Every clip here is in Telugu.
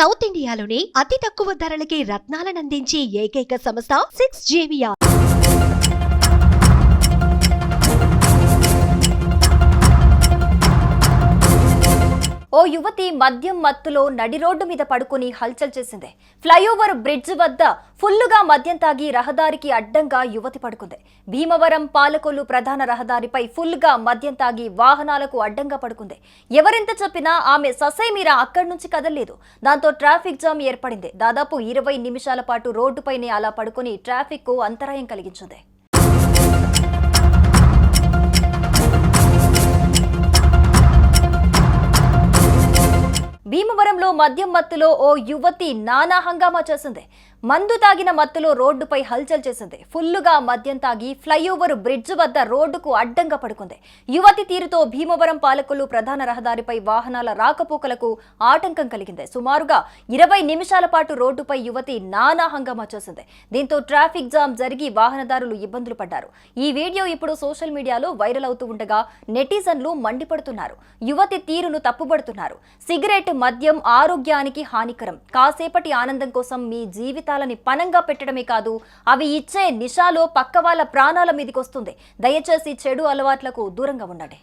సౌత్ ఇండియాలోని అతి తక్కువ ధరలకి రత్నాలనందించే ఏకైక సంస్థ 6JVR. ఓ యువతి మద్యం మత్తులో నడి రోడ్డు మీద పడుకుని హల్చల్ చేసింది. ఫ్లైఓవర్ బ్రిడ్జ్ వద్ద ఫుల్లుగా మద్యం తాగి రహదారికి అడ్డంగా యువతి పడుకుంది. భీమవరం పాలకొల్లు ప్రధాన రహదారిపై ఫుల్గా మద్యం తాగి వాహనాలకు అడ్డంగా పడుకుంది. ఎవరెంత చెప్పినా ఆమె ససేమిరా అక్కడి నుంచి కదలలేదు. దాంతో ట్రాఫిక్ జామ్ ఏర్పడింది. దాదాపు 20 నిమిషాల పాటు రోడ్డుపైనే అలా పడుకుని ట్రాఫిక్ కు అంతరాయం కలిగించింది. భీమవరంలో మద్యం మత్తులో ఓ యువతి నానా హంగామా చేసింది. మందు తాగిన మత్తులో రోడ్డుపై హల్చల్ చేసింది. ఫుల్లుగా మద్యం తాగి ఫ్లైఓవర్ బ్రిడ్జ్ వద్ద రోడ్డుకు అడ్డంగా పడుకుంది. యువతి తీరుతో భీమవరం పాలకొల్లు ప్రధాన రహదారిపై వాహనాల రాకపోకలకు ఆటంకం కలిగింది. సుమారుగా 20 నిమిషాల పాటు రోడ్డుపై యువతి నానా హంగామా చేసింది. దీంతో ట్రాఫిక్ జామ్ జరిగి వాహనదారులు ఇబ్బందులు పడ్డారు. ఈ వీడియో ఇప్పుడు సోషల్ మీడియాలో వైరల్ అవుతూ ఉండగా నెటిజన్లు మండిపడుతున్నారు. యువతి తీరును తప్పుబడుతున్నారు. సిగరెట్, మద్యం ఆరోగ్యానికి హానికరం. కాసేపటి ఆనందం కోసం మీ జీవితాలని పనంగా పెట్టడమే కాదు, అవి ఇచ్చే నిషాలో పక్క వాళ్ళ ప్రాణాల మీదకొస్తుంది. దయచేసి చెడు అలవాట్లకు దూరంగా ఉండండి.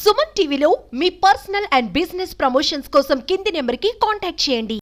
సుమన్ టీవీలో మీ పర్సనల్ అండ్ బిజినెస్ ప్రమోషన్స్ కోసం కింది నెంబర్కి కాంటాక్ట్ చేయండి.